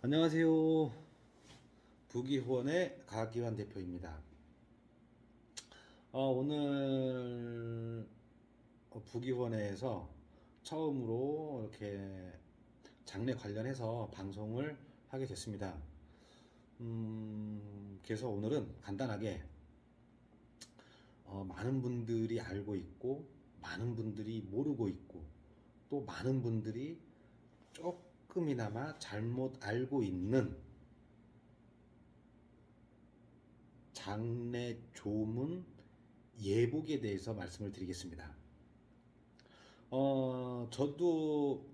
안녕하세요. 부기후원의 가기환 대표입니다. 오늘 부기후원회에서 처음으로 이렇게 장례 관련해서 방송을 하게 됐습니다. 그래서 오늘은 간단하게 많은 분들이 알고 있고 많은 분들이 모르고 있고 또 많은 분들이 조금이나마 잘못 알고 있는 장례 조문 예복에 대해서 말씀을 드리겠습니다. 저도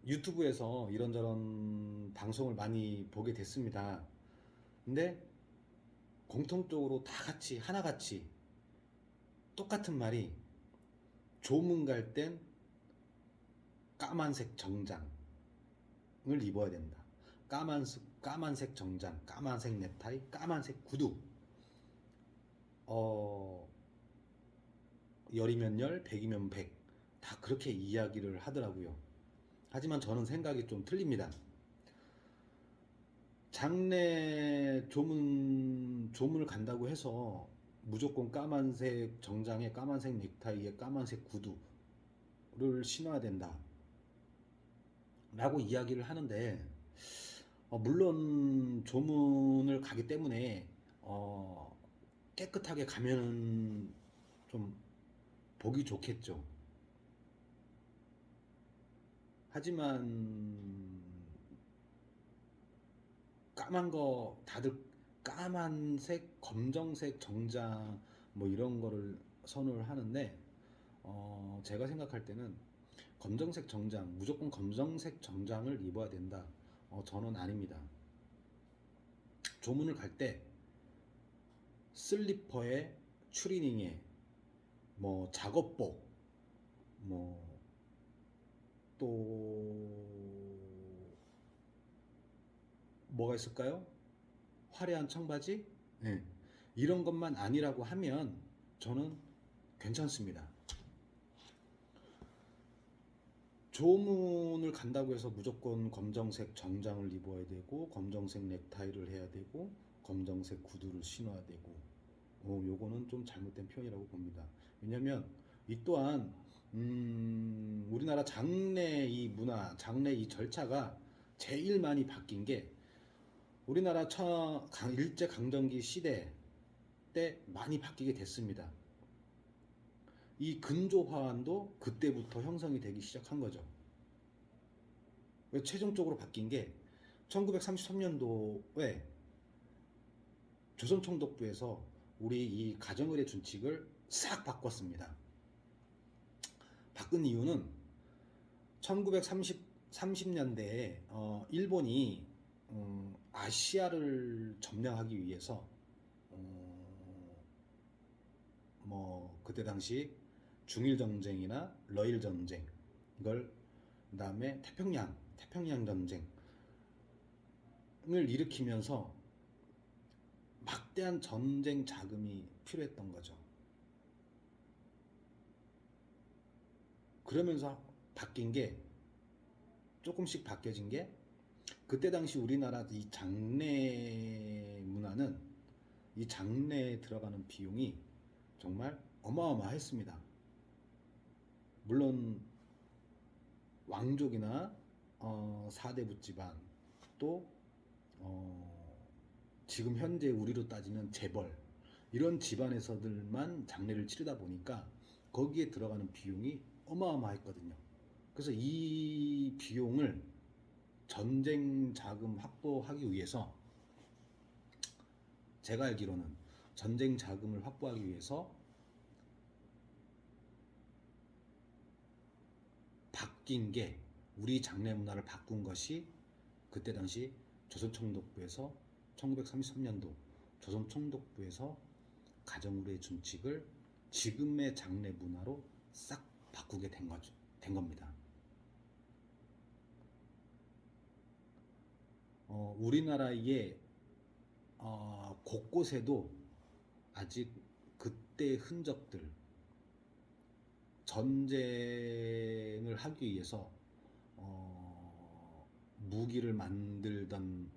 유튜브에서 이런저런 방송을 많이 보게 됐습니다. 근데 공통적으로 다 같이 하나같이 똑같은 말이 조문 갈 땐 까만색 정장을 입어야 된다. 까만색 정장, 까만색 넥타이, 까만색 구두. 어, 열이면 열, 백이면 백. 다 그렇게 이야기를 하더라고요. 하지만 저는 생각이 좀 틀립니다. 장례 조문을 간다고 해서 무조건 까만색 정장에 까만색 넥타이에 까만색 구두를 신어야 된다. 라고 이야기를 하는데, 물론 조문을 가기 때문에, 깨끗하게 가면은 좀 보기 좋겠죠. 하지만 까만 거 다들 까만색, 검정색 정장 뭐 이런 거를 선호를 하는데 제가 생각할 때는 검정색 정장, 무조건 검정색 정장을 입어야 된다. 저는 아닙니다. 조문을 갈 때 슬리퍼에 추리닝에 뭐 작업복 뭐 또 뭐가 있을까요? 화려한 청바지? 네. 이런 것만 아니라고 하면 저는 괜찮습니다. 조문을 간다고 해서 무조건 검정색 정장을 입어야 되고 검정색 넥타이를 해야 되고 검정색 구두를 신어야 되고 요거는 좀 잘못된 표현이라고 봅니다. 왜냐면 이 또한 우리나라 장례 이 문화, 장례 이 절차가 제일 많이 바뀐 게 우리나라 일제강점기 시대 때 많이 바뀌게 됐습니다. 이 근조화환도 그때부터 형성이 되기 시작한 거죠. 최종적으로 바뀐 게 1933년도에 조선총독부에서 우리 이 가정의례 준칙을 싹 바꿨습니다. 바꾼 이유는 1930년대에 일본이 아시아를 점령하기 위해서 뭐 그때 당시 중일 전쟁이나 러일 전쟁 이걸 그다음에 태평양 전쟁을 일으키면서 막대한 전쟁 자금이 필요했던 거죠. 그러면서 바뀐 게 조금씩 바뀌어진 게 그때 당시 우리나라 이 장례 문화는 이 장례에 들어가는 비용이 정말 어마어마했습니다. 물론 왕족이나 사대부 집안 또 지금 현재 우리로 따지면 재벌 이런 집안에서들만 장례를 치르다 보니까 거기에 들어가는 비용이 어마어마했거든요. 그래서 이 비용을 전쟁 자금 확보하기 위해서 제가 알기로는 전쟁 자금을 확보하기 위해서 바뀐 게 우리 장례 문화를 바꾼 것이 그때 당시 조선총독부에서 1933년도 조선총독부에서 가정의례 준칙을 지금의 장례 문화로 싹 바꾸게 된 겁니다. 우리나라의 곳곳에도 아직 그때 흔적들 전쟁을 하기 위해서 무기를 만들던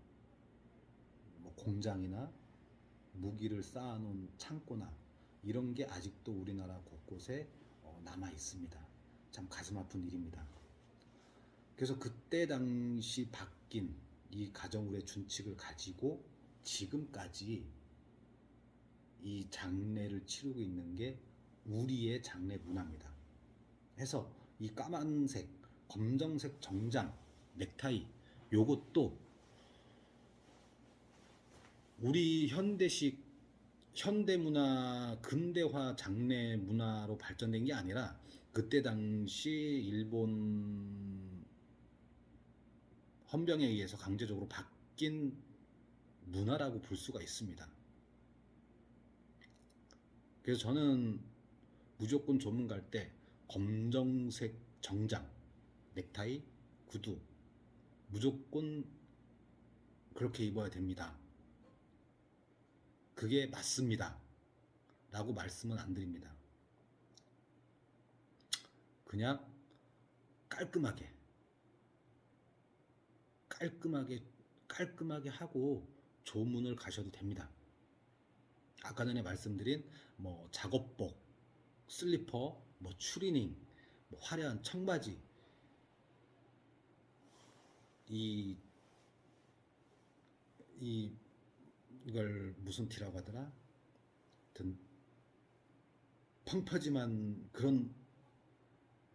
뭐 공장이나 무기를 쌓아놓은 창고나 이런 게 아직도 우리나라 곳곳에 남아 있습니다. 참 가슴 아픈 일입니다. 그래서 그때 당시 바뀐 이 가정울의 준칙을 가지고 지금까지 이 장례를 치르고 있는 게 우리의 장례 문화입니다. 해서 이 까만색, 검정색 정장, 넥타이 요것도 우리 현대식 현대문화, 근대화 장례 문화로 발전된 게 아니라 그때 당시 일본 헌병에 의해서 강제적으로 바뀐 문화라고 볼 수가 있습니다. 그래서 저는 무조건 조문 갈 때 검정색 정장, 넥타이, 구두 무조건 그렇게 입어야 됩니다. 그게 맞습니다. 라고 말씀은 안 드립니다. 그냥 깔끔하게 하고 조문을 가셔도 됩니다. 아까 전에 말씀드린 뭐 작업복, 슬리퍼, 뭐 추리닝, 뭐 화려한 청바지 이걸 무슨 티라고 하더라? 하여튼 펑퍼짐한 그런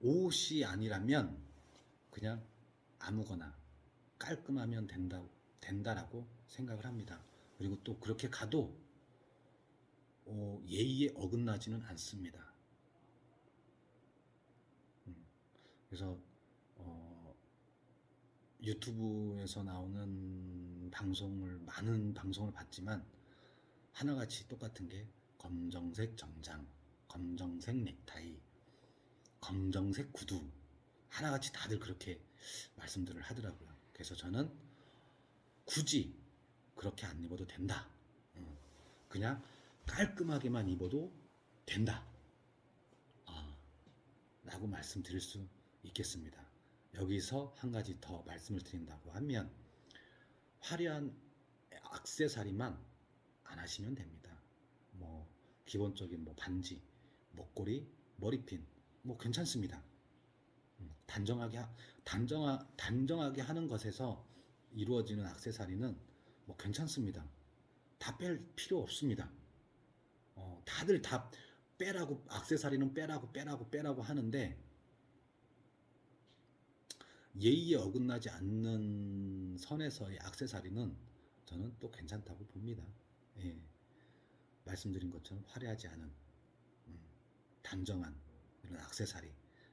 옷이 아니라면 그냥 아무거나 깔끔하면 된다라고 생각을 합니다. 그리고 또 그렇게 가도 예의에 어긋나지는 않습니다. 그래서 유튜브에서 나오는 많은 방송을 봤지만 하나같이 똑같은 게 검정색 정장, 검정색 넥타이, 검정색 구두 하나같이 다들 그렇게 말씀들을 하더라고요. 그래서 저는 굳이 그렇게 안 입어도 된다. 그냥 깔끔하게만 입어도 된다. 라고 말씀드릴 수 있겠습니다. 여기서 한 가지 더 말씀을 드린다고 하면 화려한 액세서리만 안 하시면 됩니다. 뭐 기본적인 뭐 반지, 목걸이, 머리핀 뭐 괜찮습니다. 단정하게 하는 것에서 이루어지는 액세서리는 뭐 괜찮습니다. 다 뺄 필요 없습니다. 다들 다 빼라고 액세서리는 빼라고 하는데 예의에 어긋나지 않는 선에서의 액세서리는 저는 또 괜찮다고 봅니다. 예. 말씀드린 것처럼 화려하지 않은 단정한 이런 액세서리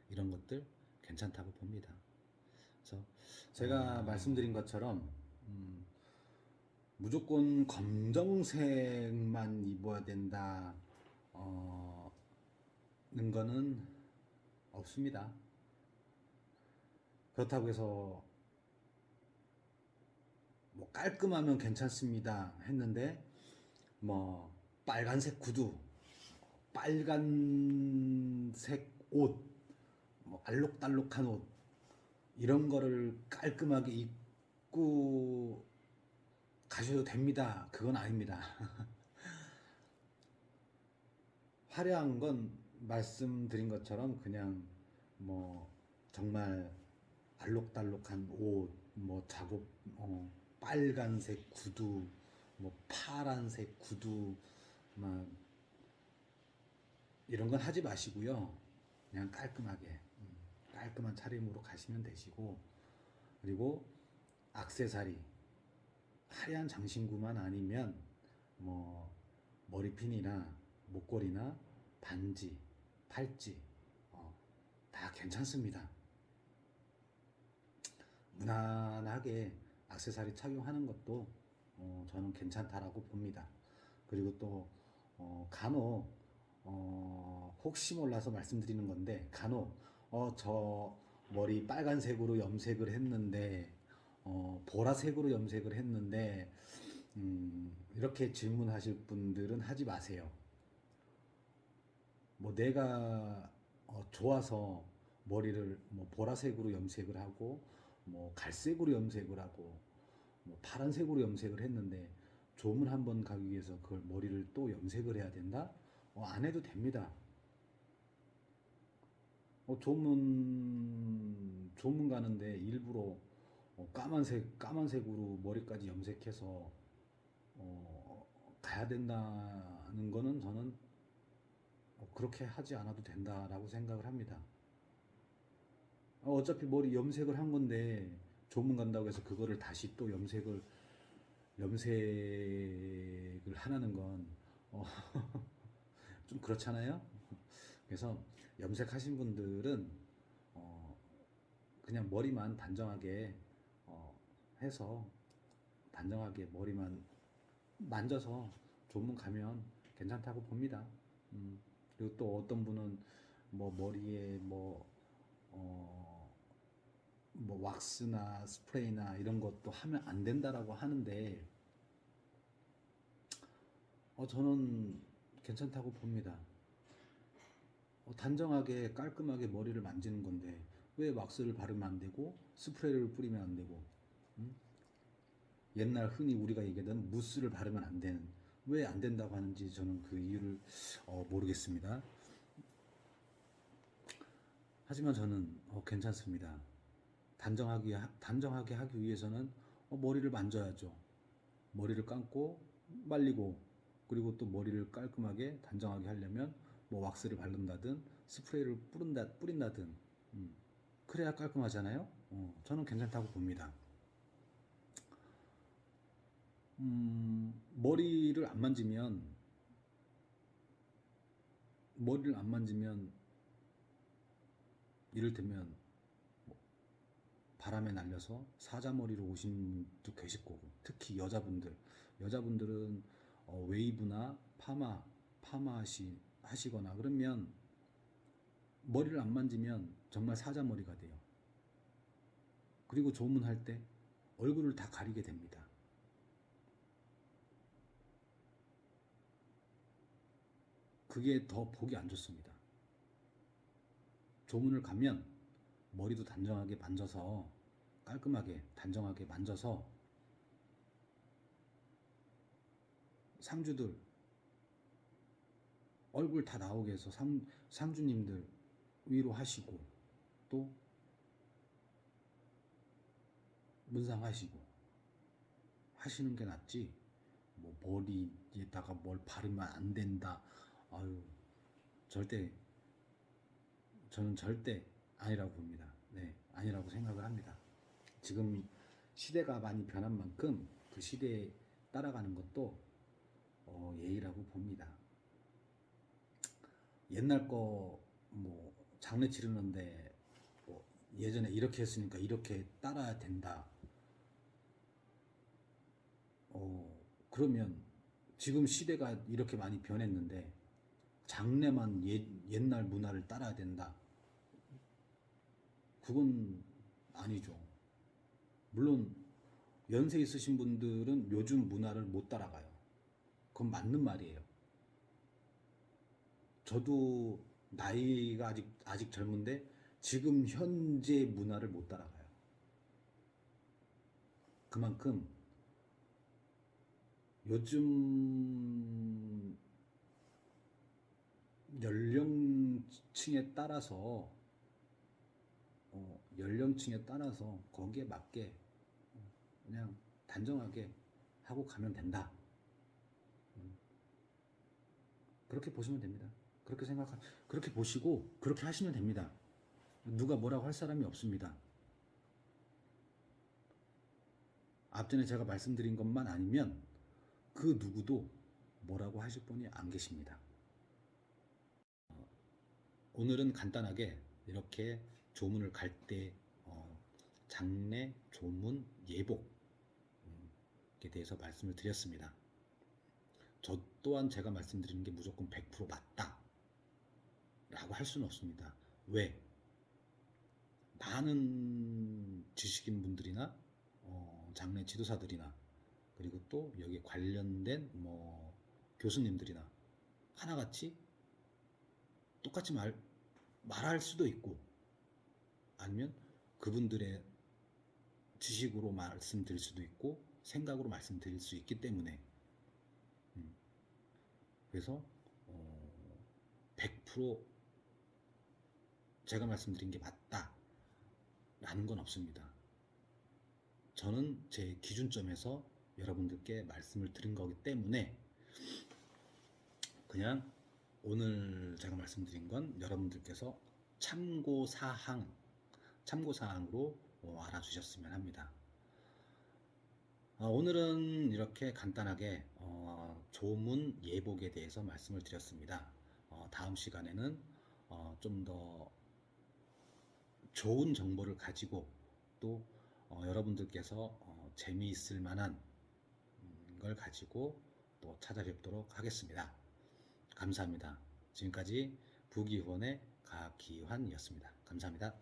이런 것들 괜찮다고 봅니다. 그래서 제가 말씀드린 것처럼 무조건 검정색만 입어야 된다 는 거는 없습니다. 그렇다고 해서 뭐 깔끔하면 괜찮습니다 했는데 뭐 빨간색 구두, 빨간색 옷, 뭐 알록달록한 옷 이런 거를 깔끔하게 입고 가셔도 됩니다. 그건 아닙니다. 화려한 건 말씀드린 것처럼 그냥 뭐 정말 알록달록한 옷, 뭐 작업, 빨간색 구두, 뭐 파란색 구두, 막 이런 건 하지 마시고요. 그냥 깔끔하게 깔끔한 차림으로 가시면 되시고, 그리고 액세서리 화려한 장신구만 아니면 뭐 머리핀이나 목걸이나 반지, 팔찌 다 괜찮습니다. 무난하게 액세서리 착용하는 것도 저는 괜찮다라고 봅니다. 그리고 또 간혹 혹시 몰라서 말씀드리는 건데 간혹 저 머리 빨간색으로 염색을 했는데 보라색으로 염색을 했는데 이렇게 질문하실 분들은 하지 마세요. 뭐 내가 좋아서 머리를 뭐 보라색으로 염색을 하고 뭐 갈색으로 염색을 하고 뭐 파란색으로 염색을 했는데 조문 한번 가기 위해서 그걸 머리를 또 염색을 해야 된다? 안 해도 됩니다. 조문 가는데 일부러 까만색으로 머리까지 염색해서 어, 가야 된다는 거는 저는 그렇게 하지 않아도 된다라고 생각을 합니다. 어차피 머리 염색을 한 건데 조문 간다고 해서 그거를 다시 또 염색을 하는 건 어, 좀 그렇잖아요. 그래서 염색하신 분들은 어, 그냥 머리만 단정하게 어, 해서 단정하게 머리만 만져서 조문 가면 괜찮다고 봅니다. 그리고 또 어떤 분은 뭐 머리에 어, 뭐 왁스나 스프레이나 이런 것도 하면 안 된다라고 하는데 저는 괜찮다고 봅니다. 단정하게 깔끔하게 머리를 만지는 건데 왜 왁스를 바르면 안 되고 스프레이를 뿌리면 안 되고 음? 옛날 흔히 우리가 얘기하던 무스를 바르면 안 되는 왜 안 된다고 하는지 저는 그 이유를 모르겠습니다. 하지만 저는 괜찮습니다. 단정하게 하기 위해서는 머리를 만져야죠. 머리를 감고 말리고 그리고 또 머리를 깔끔하게 단정하게 하려면 뭐 왁스를 바른다든 스프레이를 뿌린다든 그래야 깔끔하잖아요. 저는 괜찮다고 봅니다. 머리를 안 만지면 이를테면 바람에 날려서 사자머리로 오신 분도 계실 거고 특히 여자분들은 웨이브나 파마 하시거나 그러면 머리를 안 만지면 정말 사자머리가 돼요. 그리고 조문할 때 얼굴을 다 가리게 됩니다. 그게 더 보기 안 좋습니다. 조문을 가면 머리도 단정하게 만져서 깔끔하게 단정하게 만져서 상주들 얼굴 다 나오게 해서 상주님들 위로하시고 또 문상하시고 하시는 게 낫지 뭐 머리에다가 뭘 바르면 안 된다. 아유 절대 저는 절대 아니라고 봅니다. 네, 아니라고 생각을 합니다. 지금 시대가 많이 변한 만큼 그 시대에 따라가는 것도 예의라고 봅니다. 옛날 거 뭐 장례 치르는데 뭐 예전에 이렇게 했으니까 이렇게 따라야 된다. 그러면 지금 시대가 이렇게 많이 변했는데 장래만 옛날 문화를 따라야 된다. 그건 아니죠. 물론 연세 있으신 분들은 요즘 문화를 못 따라가요. 그건 맞는 말이에요. 저도 나이가 아직 젊은데 지금 현재 문화를 못 따라가요. 그만큼 요즘 연령층에 따라서 거기에 맞게 그냥 단정하게 하고 가면 된다. 그렇게 보시면 됩니다. 그렇게 보시고 그렇게 하시면 됩니다. 누가 뭐라고 할 사람이 없습니다. 앞전에 제가 말씀드린 것만 아니면 그 누구도 뭐라고 하실 분이 안 계십니다. 오늘은 간단하게 이렇게 조문을 갈 때 장례, 조문, 예복에 대해서 말씀을 드렸습니다. 저 또한 제가 말씀드리는 게 무조건 100% 맞다 라고 할 수는 없습니다. 왜? 많은 지식인 분들이나 장례 지도사들이나 그리고 또 여기 관련된 뭐 교수님들이나 하나같이 똑같이 말할 수도 있고 아니면 그분들의 지식으로 말씀드릴 수도 있고 생각으로 말씀드릴 수 있기 때문에 그래서 100% 제가 말씀드린 게 맞다라는 건 없습니다. 저는 제 기준점에서 여러분들께 말씀을 드린 거기 때문에 그냥 오늘 제가 말씀드린 건 여러분들께서 참고사항으로 알아주셨으면 합니다. 오늘은 이렇게 간단하게 조문 예복에 대해서 말씀을 드렸습니다. 다음 시간에는 좀 더 좋은 정보를 가지고 또 여러분들께서 재미있을 만한 걸 가지고 또 찾아뵙도록 하겠습니다. 감사합니다. 지금까지 부기후원의 가기환이었습니다. 감사합니다.